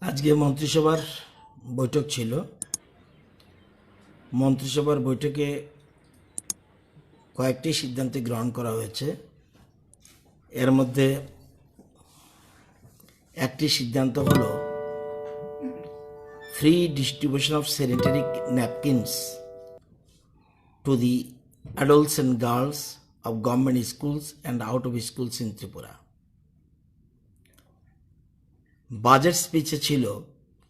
আজকে মন্ত্রিসভার বৈঠক ছিল। মন্ত্রিসভার বৈঠকে কয়েকটি সিদ্ধান্ত গ্রহণ করা হয়েছে। এর মধ্যে একটি সিদ্ধান্ত হলো free distribution of sanitary napkins to the adults and girls of government schools and out of schools in Tripura. Budget স্পিচে ছিল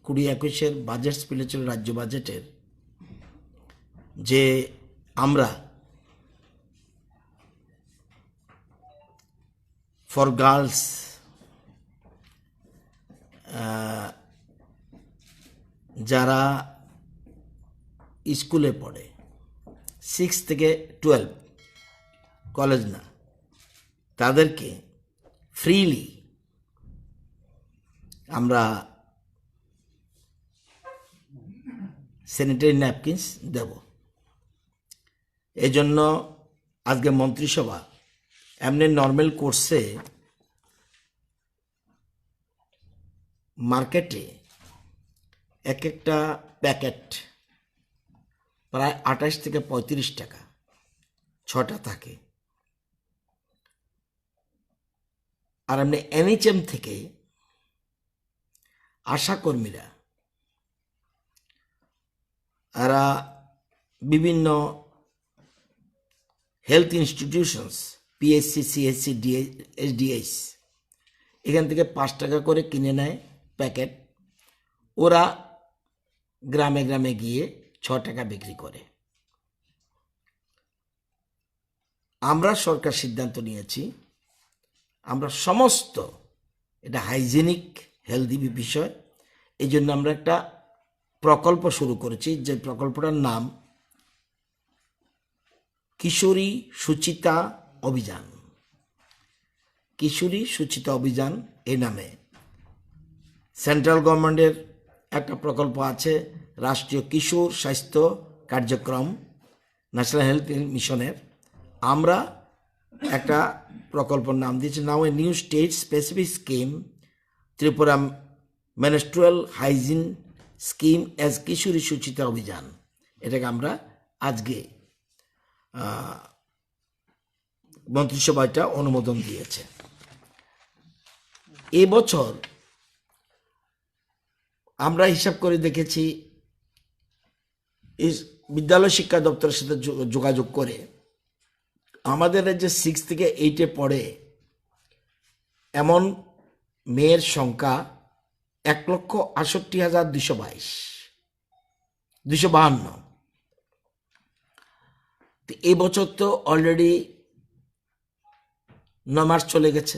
2021-এর বাজেট স্পিচে ছিল রাজ্য বাজেটের যে আমরা ফর গার্লস যারা স্কুলে পড়ে 6 থেকে 12 কলেজ না, তাদেরকে ফ্রিলি আমরা স্যানিটারি ন্যাপকিনস দেব। এই জন্য আজকে মন্ত্রিসভা এমনি নর্মাল কোর্সে মার্কেটে এক একটা প্যাকেট প্রায় 28 থেকে 35 টাকা 6টা থাকে। আর এমনি NHM থেকে আশাকর্মীরা এরা বিভিন্ন health institutions PHC, CHC, SDH এখান থেকে 5 টাকা করে কিনে নেয় প্যাকেট। ওরা গ্রামে গ্রামে গিয়ে 6 টাকা বিক্রি করে। আমরা সরকার সিদ্ধান্ত নিয়েছি, আমরা সমস্ত এটা হাইজেনিক হেলদি বিষয়, এই জন্য আমরা একটা প্রকল্প শুরু করেছি, যে প্রকল্পটার নাম কিশোরী সুচিতা অভিযান। কিশোরী সুচিতা অভিযান এই নামে সেন্ট্রাল গভর্নমেন্টের একটা প্রকল্প আছে, রাষ্ট্রীয় কিশোর স্বাস্থ্য কার্যক্রম ন্যাশনাল হেলথ মিশনের। আমরা একটা প্রকল্পের নাম দিয়েছি now a new state specific scheme Tripura menstrual hygiene scheme as Kishori Suchita Abhiyan. এটাকে আমরা আজকে মন্ত্রিসভাটা অনুমোদন দিয়েছে। এবছর আমরা হিসাব করে দেখেছি, এই বিদ্যালয় শিক্ষা দপ্তরের সাথে যোগাযোগ করে আমাদের রাজ্যে 6 থেকে 8-এ পড়ে এমন মেয়ের সংখ্যা 1,68,252। এই বছর তো অলরেডি 9 মাস চলে গেছে,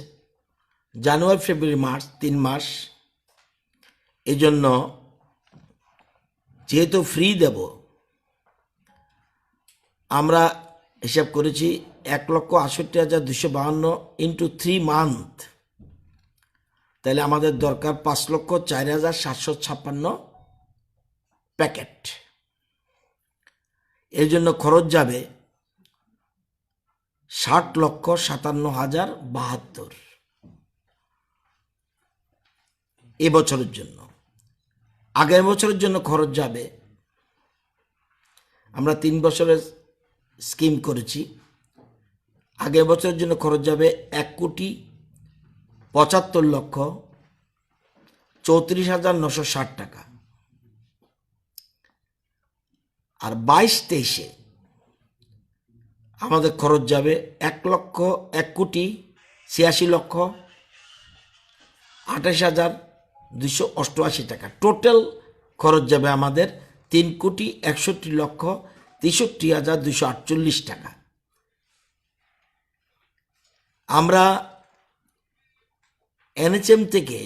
জানুয়ারি ফেব্রুয়ারি মার্চ 3 মাস। এই জন্য যেহেতু ফ্রি দেব, আমরা হিসাব করেছি 1,68,252 ইন্টু 3 মান্থ, তাহলে আমাদের দরকার 5,04,756 প্যাকেট। এর জন্য খরচ যাবে 60,57,072 এবছরের জন্য। আগের বছরের জন্য খরচ যাবে, আমরা 3 বছরের স্কিম করেছি, আগের বছরের জন্য খরচ যাবে 1,75,34,960 টাকা। আর 22-23-এ আমাদের খরচ যাবে 1,80,28,288 টাকা। টোটাল খরচ যাবে আমাদের 3,61,63,248 টাকা। আমরা NHM থেকে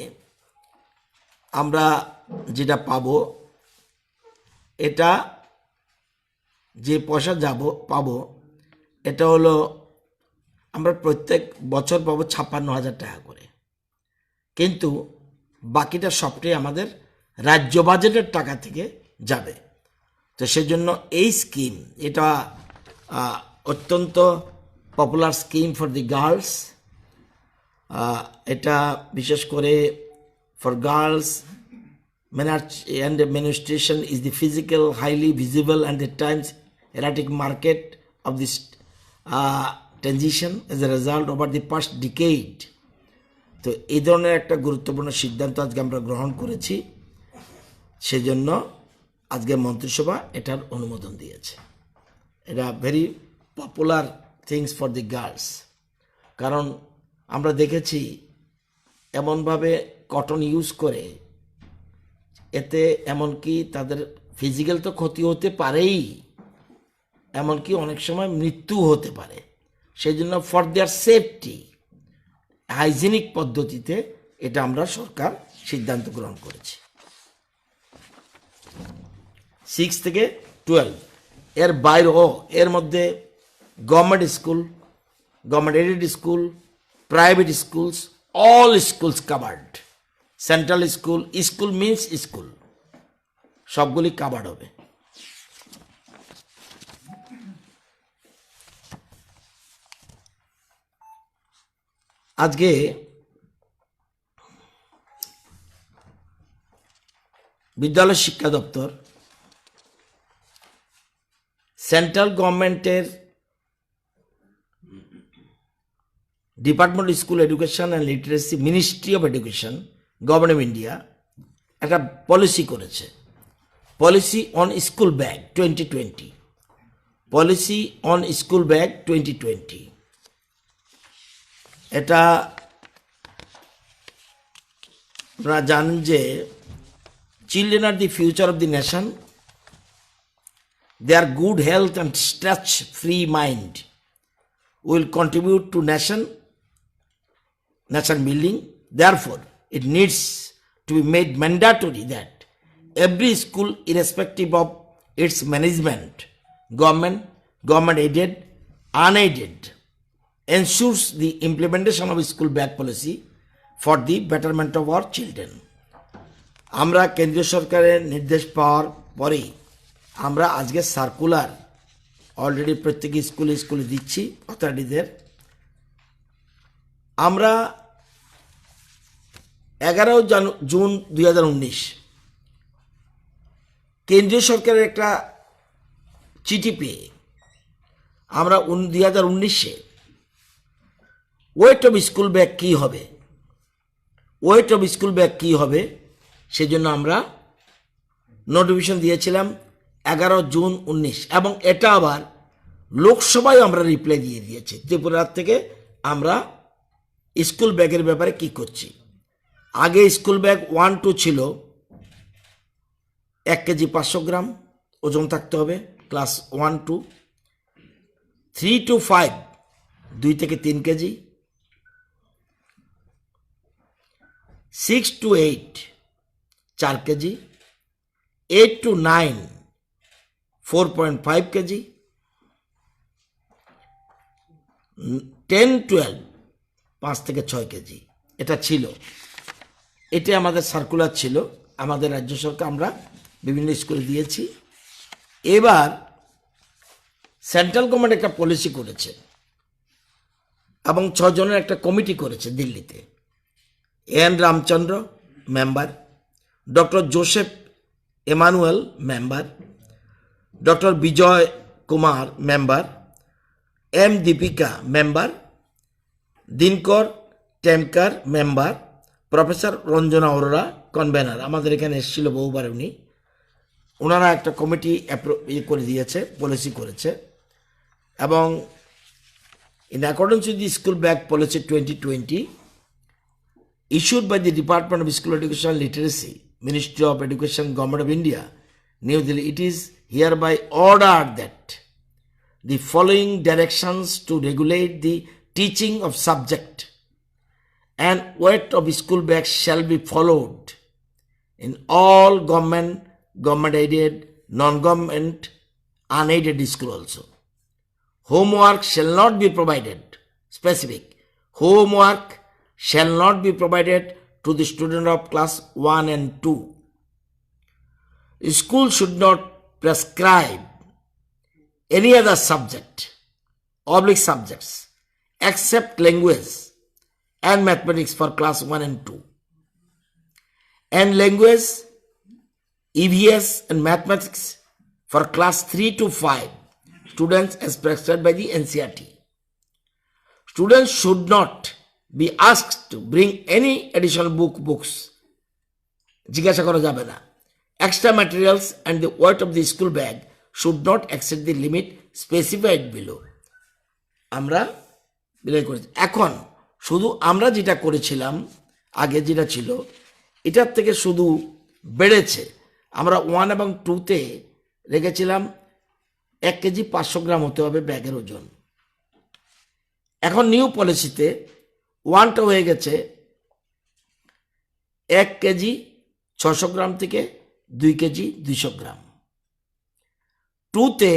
আমরা যেটা পাবো, এটা যে পয়সা পাবো এটা হলো আমরা প্রত্যেক বছর পাবো 56,000 টাকা করে, কিন্তু বাকিটা সবটাই আমাদের রাজ্য বাজেটের টাকা থেকে যাবে। তো সেজন্য এই স্কিম এটা অত্যন্ত popular scheme for the girls. এটা বিশেষ করে for girls and administration is the physical, highly visible, and at times erratic market of this transition as a result over the past decade. তো এই ধরনের একটা গুরুত্বপূর্ণ সিদ্ধান্ত আজকে আমরা গ্রহণ করেছি, সেজন্য আজকে মন্ত্রিসভা এটার অনুমোদন দিয়েছে। এটা very popular things for the girls, কারণ আমরা দেখেছি এমনভাবে কটন ইউজ করে, এতে এমনকি তাদের ফিজিক্যাল তো ক্ষতি হতে পারেই, এমনকি অনেক সময় মৃত্যু হতে পারে। সেই জন্য ফর দেয়ার সেফটি হাইজিনিক পদ্ধতিতে এটা আমরা সরকার সিদ্ধান্ত গ্রহণ করেছি। 6 থেকে 12 এর বাইরেও এর মধ্যে government school, government aided school, private schools, all schools covered. Central school, school means school, সবগুলি কাভার্ড হবে। আজকে বিদ্যালয় শিক্ষা দপ্তর সেন্ট্রাল গভর্নমেন্টের department school education and literacy, ministry of education, government of India একটা পলিসি করেছে, policy on school bag 2020, policy on school bag 2020। এটা আপনারা জানেন যে children are the future of the nation, their good health and stress-free mind will contribute to nation building. Therefore, it needs to be made mandatory that every school, irrespective of its management, government aided, unaided, ensures the implementation of school bag policy for the betterment of our children. আমরা কেন্দ্রীয় সরকারের নির্দেশ পাওয়ার পরেই আমরা আজকে circular already প্রত্যেক স্কুলে দিচ্ছি অথরিটিদের। আমরা 11 জুন 2019 কেন্দ্রীয় সরকারের একটা চিঠি পেয়ে আমরা 2019-এ ওয়েট অফ স্কুল ব্যাগ কী হবে, সেজন্য আমরা নোটিফিকেশন দিয়েছিলাম 11 জুন 2019, এবং এটা আবার লোকসভায় আমরা রিপ্লাই দিয়ে দিয়েছি ত্রিপুরার থেকে আমরা স্কুল ব্যাগের ব্যাপারে কি করছি। আগে স্কুল ব্যাগ 1-2 ছিল 1 কেজি 500 গ্রাম ওজন থাকতে হবে, ক্লাস 1-2, 3-5 2 থেকে 3 কেজি, 6-8 4 কেজি, 8-9 4.5 কেজি, 10-12 5 থেকে 6 কেজি। এটা ছিল, এটা আমাদের সার্কুলার ছিল, আমাদের রাজ্য সরকার আমরা বিভিন্ন স্কুলে দিয়েছি। এবার সেন্ট্রাল গভর্নমেন্ট একটা পলিসি করেছে এবং 6 জনের একটা কমিটি করেছে দিল্লিতে। N Ramachandra member, doctor Joseph Emmanuel member, doctor Vijay Kumar member, M Deepika member, Dinkar Temkar member, professor Ranjana Arora convener. আমাদের এখানে এসেছিল বহুবার উনি, ওনারা একটা কমিটি করে দিয়েছে, পলিসি করেছে। এবং in accordance with the school bag policy 2020 issued by the Department of School Education and Literacy, Ministry of Education, Government of India, New Delhi, it is hereby ordered that the following directions to regulate the teaching of subject and weight of school bags shall be followed in all government aided, non-government, unaided school also. Homework shall not be provided, specific, homework shall not be provided to the student of class 1 and 2. School should not prescribe any other subjects except language and mathematics for class 1 and 2. And language EVS and mathematics for class 3 to 5 students as prescribed by the NCERT. Students should not be asked to bring any additional books. জিজ্ঞাসা করা যাবে না। Extra materials and the weight of the school bag should not exceed the limit specified below. আমরা বিলয় করেছি। এখন শুধু আমরা যেটা করেছিলাম আগে যেটা ছিল এটার থেকে শুধু বেড়েছে। আমরা 1 এবং 2-তে রেখেছিলাম 1 কেজি 500 গ্রাম হতে হবে ব্যাগের ওজন। এখন নিউ পলিসিতে 1টা হয়ে গেছে 1 কেজি 600 গ্রাম থেকে 2 কেজি 200 গ্রাম। 2তে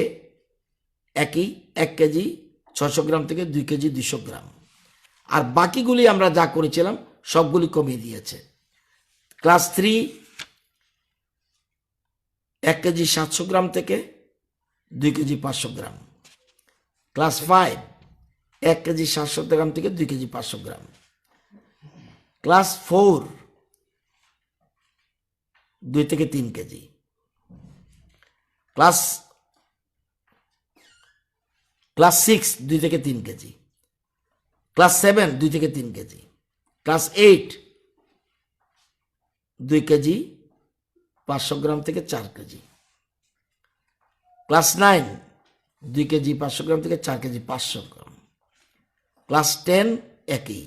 একই 1 কেজি 600 গ্রাম থেকে 2 কেজি 200 গ্রাম। আর বাকিগুলি আমরা যা করেছিলাম সবগুলি কমিয়ে দিয়েছে। ক্লাস 3 1 কেজি 700 গ্রাম থেকে 2 কেজি 500 গ্রাম। ক্লাস 5 1 কেজি 700 গ্রাম থেকে 2 কেজি 500 গ্রাম। ক্লাস 4 2 থেকে 3 কেজি। ক্লাস 6 2 থেকে 3 কেজি। ক্লাস 7 2 থেকে 3 কেজি। ক্লাস 8 2 কেজি 500 গ্রাম থেকে 4 কেজি। ক্লাস 9 2 কেজি 500 গ্রাম থেকে 4 কেজি 500 গ্রাম। ক্লাস 10 একই।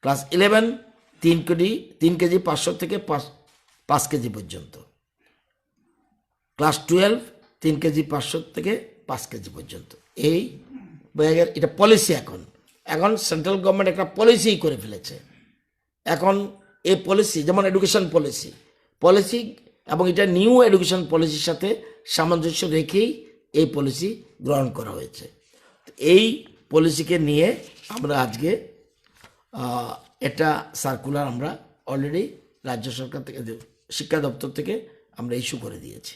ক্লাস 11 3 কেজি 500 থেকে 5 কেজি পর্যন্ত। ক্লাস 12 3 কেজি 500 থেকে 5 কেজি পর্যন্ত। এই ব্যাগের এটা পলিসি। এখন সেন্ট্রাল গভর্নমেন্ট একটা পলিসি করে ফেলেছে। এখন এই পলিসি যেমন এডুকেশন পলিসি এবং এটা নিউ এডুকেশন পলিসির সাথে সামঞ্জস্য রেখেই এই পলিসি গ্রহণ করা হয়েছে। এই পলিসিকে নিয়ে আমরা আজকে এটা সার্কুলার আমরা অলরেডি রাজ্য সরকার থেকে শিক্ষা দপ্তর থেকে আমরা ইস্যু করে দিয়েছি।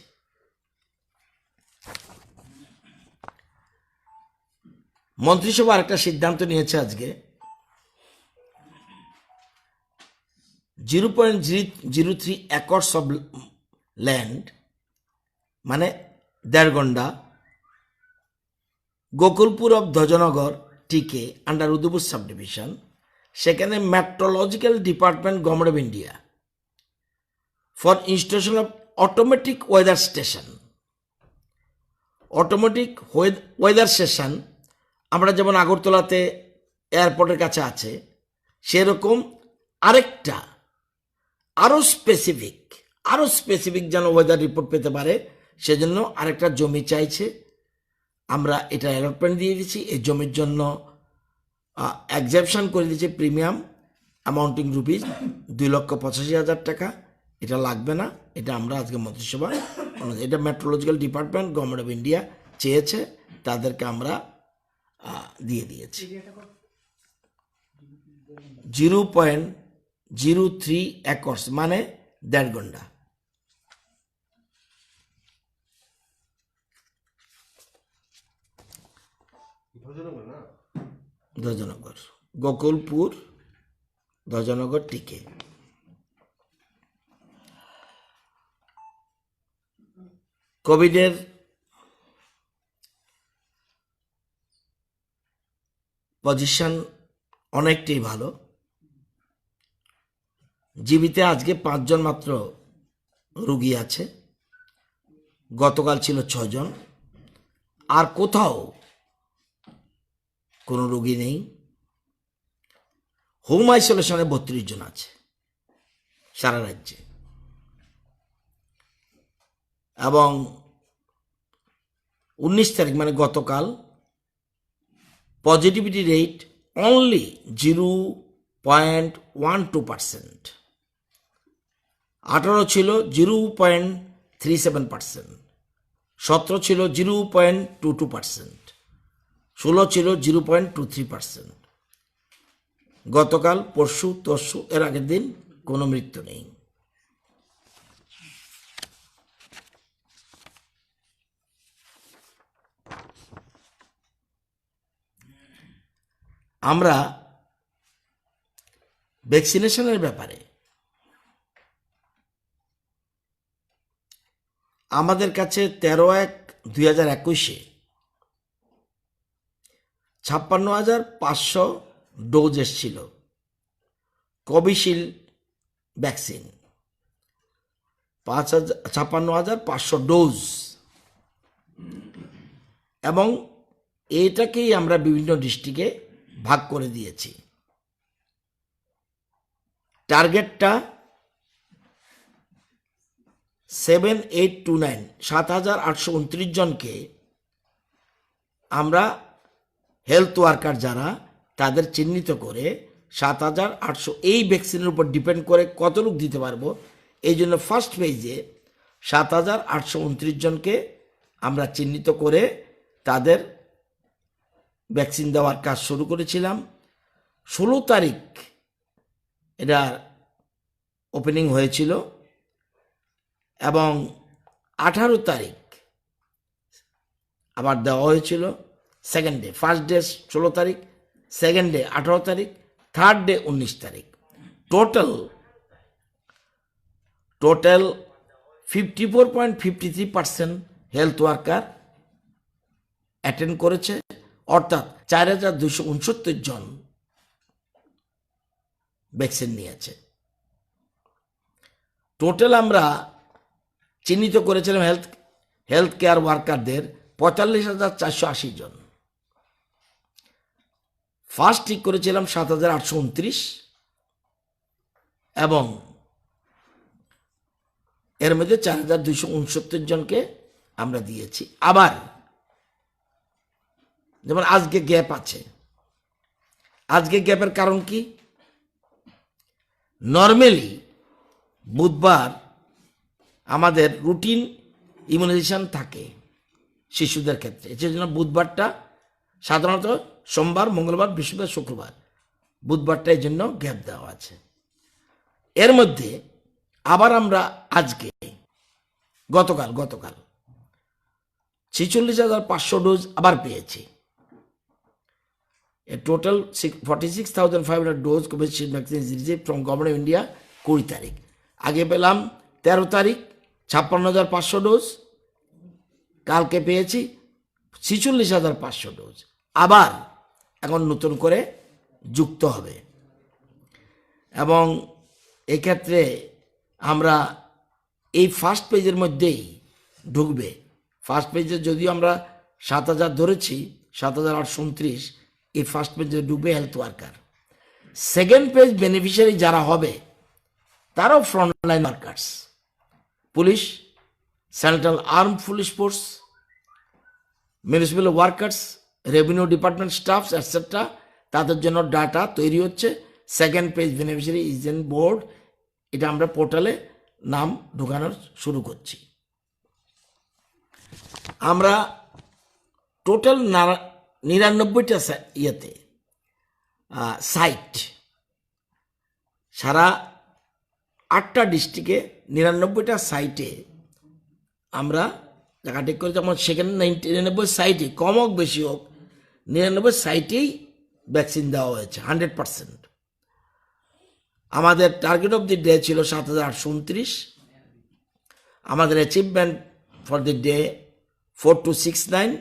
মন্ত্রিসভা আরেকটা সিদ্ধান্ত নিয়েছে আজকে 0.003 একর্স অফ ল্যান্ড মানে দেড়গন্ডা গোকুলপুর অফ ধ্বজনগর টিকে আন্ডার উদয়পুর সাব ডিভিশন। সেখানে meteorological department government of India for installation of automatic weather station. Automatic weather station আমরা যেমন আগরতলাতে এয়ারপোর্টের কাছে আছে সেরকম আরেকটা আরও স্পেসিফিক যেন ওয়েদার রিপোর্ট পেতে পারে সেজন্য আরেকটা জমি চাইছে। আমরা এটা অ্যালটমেন্ট দিয়ে দিচ্ছি। এই জমির জন্য এক্সেপশন করে দিয়েছে প্রিমিয়াম অ্যামাউন্টিং রুপিস 2,85,000 টাকা। এটা লাগবে না। এটা আমরা আজকে মন্ত্রিসভা এটা meteorological department government of India চেয়েছে, তাদেরকে আমরা দিয়ে দিয়েছি। 0.03 একর্স মানে দেড়গন্ডা। ধ্বজনগর গোকুলপুর ধ্বজনগর টিকে। কোভিডের পজিশন অনেকটাই ভালো। জীবিতে আজকে 5 জন মাত্র রোগী আছে। গতকাল ছিল 6 জন। আর কোথাও কোনো রোগী নেই। হোম আইসোলেশনে 32 জন আছে সারা রাজ্যে। এবং 19 তারিখ মানে গতকাল পজিটিভিটি রেট অনলি 0.12%। 18 ছিল 0.37%, 17 ছিল 0.22%, 16 ছিল 0.23%। গতকাল পরশু তরশু এর আগের দিন কোনো মৃত্যু নেই। আমরা ভ্যাকসিনেশনের ব্যাপারে আমাদের কাছে 13/1/2021 56,500 ডোজ এসেছিল কোভিশিল্ড ভ্যাকসিন, 56,500 ডোজ, এবং এটাকেই আমরা বিভিন্ন ডিস্ট্রিক্টে ভাগ করে দিয়েছি। টার্গেটটা 7,829 7,829 জনকে আমরা হেলথ ওয়ার্কার যারা তাদের চিহ্নিত করে 7,800 এই ভ্যাকসিনের উপর ডিপেন্ড করে কত লোক দিতে পারবো, এই জন্য ফার্স্ট ফেজে 7,829 জনকে আমরা চিহ্নিত করে তাদের ভ্যাকসিন দেওয়ার কাজ শুরু করেছিলাম। 16 তারিখ এটা ওপেনিং হয়েছিল এবং 18 তারিখ আবার দেওয়া হয়েছিল। সেকেন্ড ডে, ফার্স্ট ডে 16 তারিখ, সেকেন্ড ডে 18 তারিখ, থার্ড ডে 19 তারিখ। টোটাল 54.53% হেলথ ওয়ার্কার অ্যাটেন্ড করেছে, অর্থাৎ 4,269 জন ভ্যাকসিন নিয়েছে। টোটাল আমরা চিহ্নিত করেছিলাম হেলথ কেয়ার ওয়ার্কারদের 45,480 জন। ফার্স্ট ঠিক করেছিলাম 7,829 এবং এর মধ্যে 4,269 জনকে আমরা দিয়েছি। আবার যেমন আজকে গ্যাপ আছে, আজকে গ্যাপের কারণ কি? নর্মালি বুধবার আমাদের রুটিন ইমিউনাইজেশন থাকে শিশুদের ক্ষেত্রে, সেজন্য বুধবারটা সাধারণত সোমবার, মঙ্গলবার, বৃহস্পতিবার, শুক্রবার, বুধবারটা এই জন্য গ্যাপ দেওয়া আছে। এর মধ্যে আবার আমরা আজকে গতকাল 46,500 ডোজ আবার পেয়েছি। Total 46,500 dose Covishield vaccine received from government of India 20 তারিখ। আগে পেলাম 13 তারিখ 56,500 ডোজ, কালকে পেয়েছি 46,500 ডোজ, আবার এখন নতুন করে যুক্ত হবে। এবং এক্ষেত্রে আমরা এই ফার্স্ট পেজের মধ্যেই ঢুকবে। ফার্স্ট পেজে যদিও আমরা 7,000 ধরেছি, 7,829, এই ফার্স্ট পেজে ঢুকবে health worker. Second page beneficiary যারা হবে তারাও frontline workers, police, central arm police force, municipal workers, revenue department stuffs etcetera, তাদের জন্য ডাটা তৈরি হচ্ছে। Second page beneficiary agent board, এটা আমরা পোর্টালে নাম ঢোকানোর শুরু করছি। আমরা টোটাল 99টা ইয়েতে সাইট, সারা 8টা ডিস্ট্রিক্টে 99টা সাইটে আমরা জায়গা ঠিক করেছি। যেমন সেখানে 99 সাইটে, কম হোক বেশি হোক, 99 সাইটেই ভ্যাকসিন দেওয়া হয়েছে 100%। আমাদের টার্গেট অফ দি ডে ছিল 7,829। আমাদের অ্যাচিভমেন্ট ফর দি ডে 4269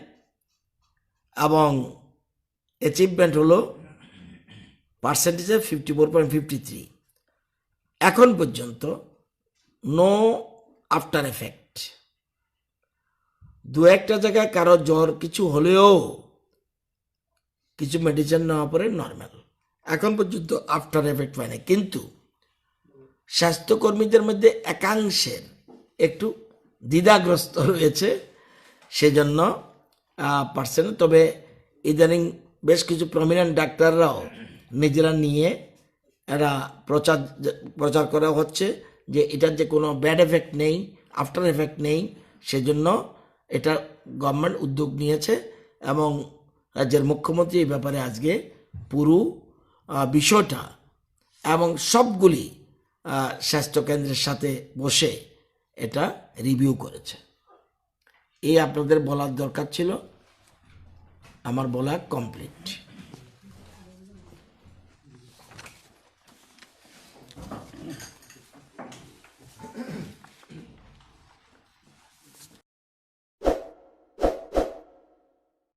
এবং অ্যাচিভমেন্ট হলো পার্সেন্টেজে 54.53। এখন পর্যন্ত নো আফটার এফেক্ট। দু একটা জায়গায় কারো জ্বর কিছু হলেও কিছু মেডিসিন নেওয়া পরে নর্মাল, এখন পর্যন্ত আফটার এফেক্ট হয় না। কিন্তু স্বাস্থ্যকর্মীদের মধ্যে একাংশের একটু দ্বিধাগ্রস্ত রয়েছে, সেজন্য পার্সেন্ট। তবে ইদানিং বেশ কিছু প্রমিনেন্ট ডাক্তাররাও নিজেরা নিয়ে এরা প্রচার করা হচ্ছে যে এটার যে কোনো ব্যাড এফেক্ট নেই, আফটার এফেক্ট নেই। সেজন্য এটা গভর্নমেন্ট উদ্যোগ নিয়েছে এবং রাজ্যের মুখ্যমন্ত্রী এই ব্যাপারে আজকে পুরো বিষয়টা এবং সবগুলি স্বাস্থ্যকেন্দ্রের সাথে বসে এটা রিভিউ করেছে। এই আপনাদের বলার দরকার ছিল, আমার বলা কমপ্লিট।